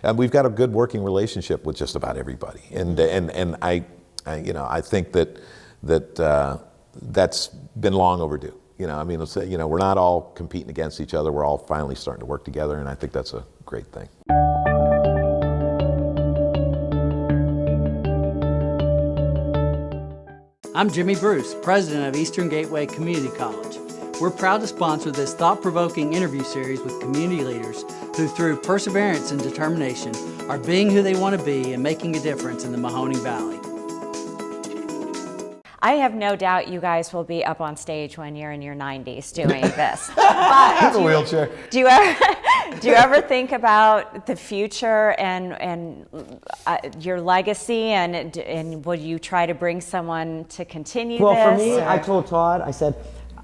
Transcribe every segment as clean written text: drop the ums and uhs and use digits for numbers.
And we've got a good working relationship with just about everybody. And I think that's been long overdue. I mean, we're not all competing against each other. We're all finally starting to work together, and I think that's a great thing. I'm Jimmy Bruce, president of Eastern Gateway Community College. We're proud to sponsor this thought-provoking interview series with community leaders who, through perseverance and determination, are being who they want to be and making a difference in the Mahoning Valley. I have no doubt you guys will be up on stage when you're in your 90s doing this. But a wheelchair. Do you ever think about the future and your legacy, and would you try to bring someone to continue well, this? Well, for me, I told Todd, I said,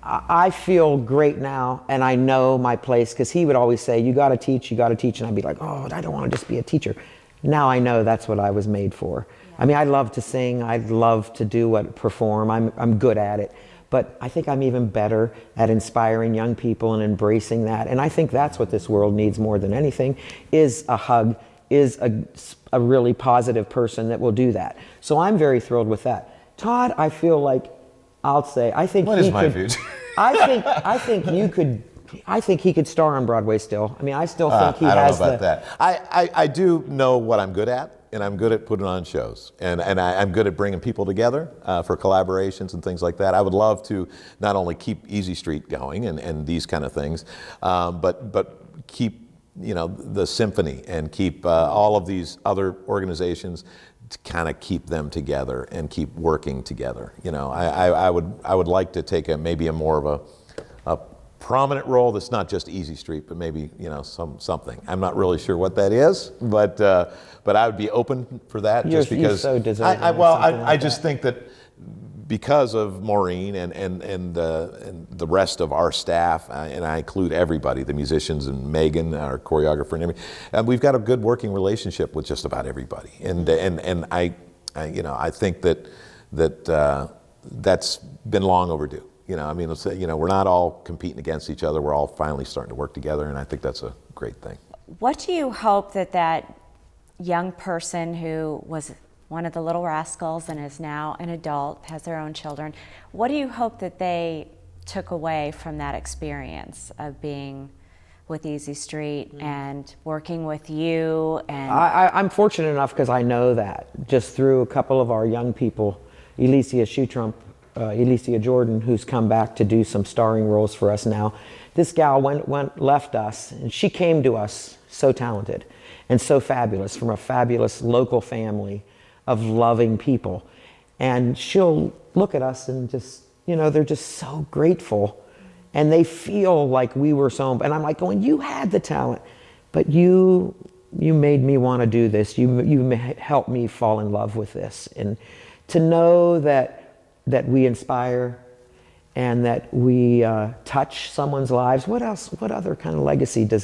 I feel great now, and I know my place, because he would always say, you got to teach, and I'd be like, oh, I don't want to just be a teacher. Now I know that's what I was made for. I mean, I love to sing, I love to perform, I'm good at it. But I think I'm even better at inspiring young people and embracing that. And I think that's what this world needs more than anything, is a hug, is a really positive person that will do that. So I'm very thrilled with that. Todd, I feel like, I think what he is my could, future? I think he could star on Broadway still. I mean, I still think he has I don't know about that. I do know what I'm good at, and I'm good at putting on shows, and I'm good at bringing people together for collaborations and things like that. I would love to not only keep Easy Street going and these kind of things, but keep the symphony and keep all of these other organizations, to kind of keep them together and keep working together. I would like to take maybe a more of a prominent role that's not just Easy Street, but maybe something. I'm not really sure what that is, but I would be open for that. Just because you're so deserving. I just think that because of Maureen and the rest of our staff, and I include everybody, the musicians and Megan, our choreographer, and everything, and we've got a good working relationship with just about everybody. And I think that's been long overdue. I mean, we're not all competing against each other. We're all finally starting to work together, and I think that's a great thing. What do you hope that young person who was one of the little rascals and is now an adult, has their own children, what do you hope that they took away from that experience of being with Easy Street and working with you? And I'm fortunate enough, because I know that just through a couple of our young people, Elysia Jordan, who's come back to do some starring roles for us now. This gal left us, and she came to us so talented and so fabulous, from a fabulous local family of loving people. And she'll look at us and just, they're just so grateful. And they feel like we were so, and I'm like going, you had the talent, but you made me want to do this. You helped me fall in love with this. And to know that we inspire and that we touch someone's lives. What else? What other kind of legacy do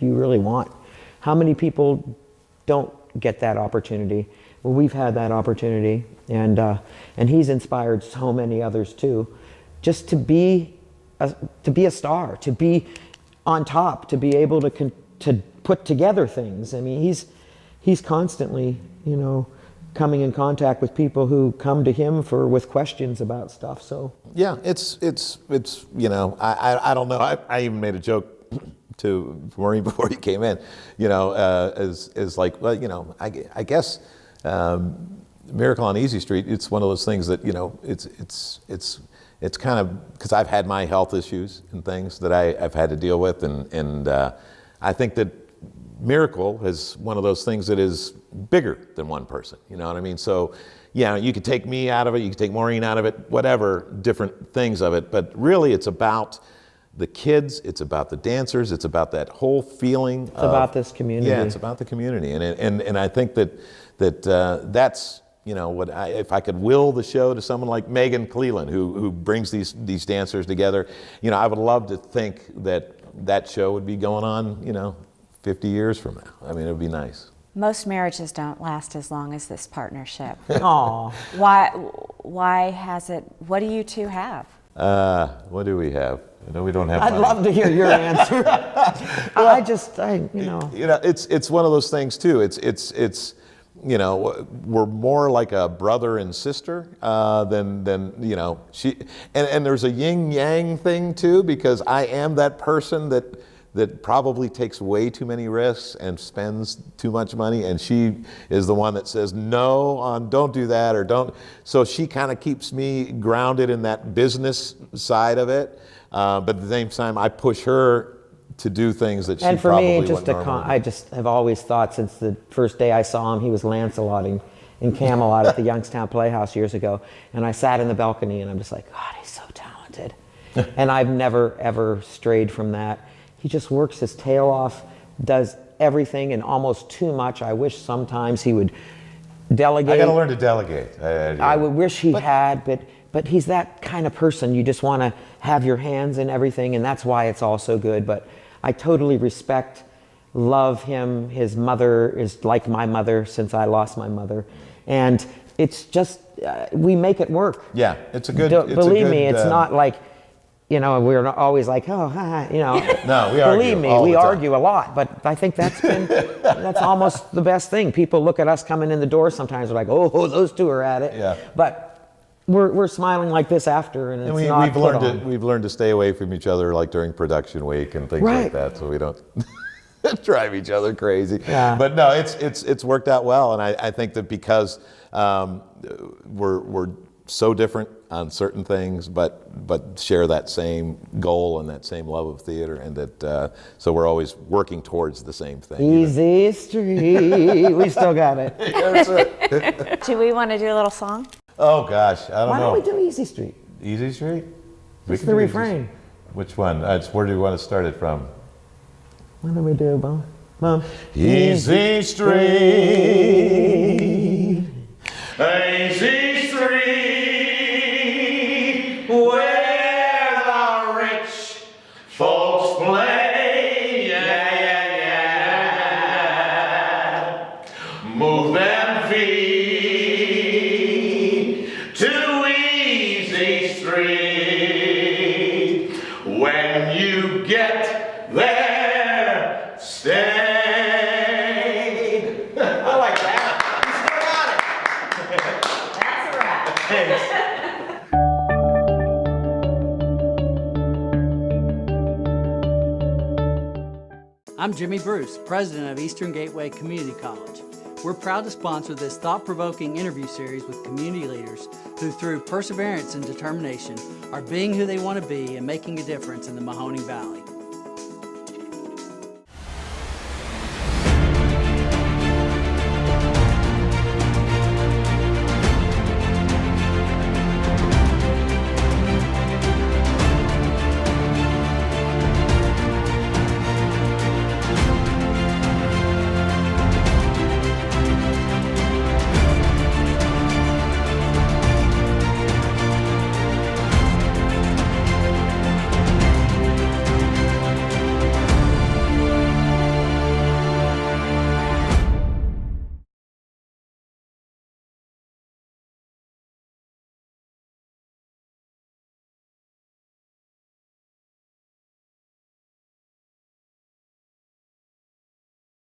you really want? How many people don't get that opportunity? Well, we've had that opportunity, and he's inspired so many others too. Just to be a star, to be on top, to be able to put together things. I mean, he's constantly, coming in contact with people who come to him with questions about stuff. So yeah, it's I don't know. I even made a joke to Maureen before he came in. Is like, well, I guess Miracle on Easy Street. It's one of those things that it's kind of, because I've had my health issues and things that I've had to deal with, and I think that Miracle is one of those things that is bigger than one person, you know what I mean? So, you could take me out of it, you could take Maureen out of it, whatever, different things of it, but really it's about the kids, it's about the dancers, it's about that whole feeling. It's about this community. Yeah, it's about the community, and I think that's, if I could will the show to someone like Megan Cleland, who brings these dancers together, I would love to think that show would be going on, 50 years from now. I mean, it would be nice. Most marriages don't last as long as this partnership. Aw. Why has it, what do you two have? What do we have? I know we don't have I'd money. love to hear your answer. It's one of those things too. It's we're more like a brother and sister than she. And there's a yin yang thing too, because I am that person that probably takes way too many risks and spends too much money, and she is the one that says no, don't do that, or don't. So she kind of keeps me grounded in that business side of it. But at the same time, I push her to do things that she And for probably me, wouldn't normally do. I just have always thought since the first day I saw him, he was Lancelotting in Camelot at the Youngstown Playhouse years ago. And I sat in the balcony and I'm just like, God, he's so talented. And I've never, ever strayed from that. He just works his tail off, does everything and almost too much. I wish sometimes he would delegate. I got to learn to delegate. I would wish he had, but he's that kind of person. You just want to have your hands in everything, and that's why it's all so good. But I totally respect, love him. His mother is like my mother since I lost my mother. And it's just, we make it work. Yeah, it's a good... Believe me, it's not like, we're not always like, oh, No, we argue Believe me, all we the time. argue a lot, but I think that's almost the best thing. People look at us coming in the door sometimes, they're like, oh, those two are at it. Yeah. But we're smiling like this after, and it's not put on. We've learned to stay away from each other, like during production week and things like Right. that, so we don't drive each other crazy. Yeah. But no, it's worked out well, and I think that because we're so different on certain things, but share that same goal and that same love of theater, and that so we're always working towards the same thing. Easy Street. We still got it. That's it. Do we want to do a little song? Oh gosh, I don't Why know. don't we do Easy Street? Easy Street? We It's can the do Easy refrain. Street. Which one? Where do you want to start it from? Why don't we do, Mom? Easy Street, Easy Street, where the rich folks play, yeah. Move them feet to Easy Street. When you get there, stay. I like that. You still got it. That's a wrap. Thanks. I'm Jimmy Bruce, president of Eastern Gateway Community College. We're proud to sponsor this thought-provoking interview series with community leaders who, through perseverance and determination, are being who they want to be and making a difference in the Mahoning Valley.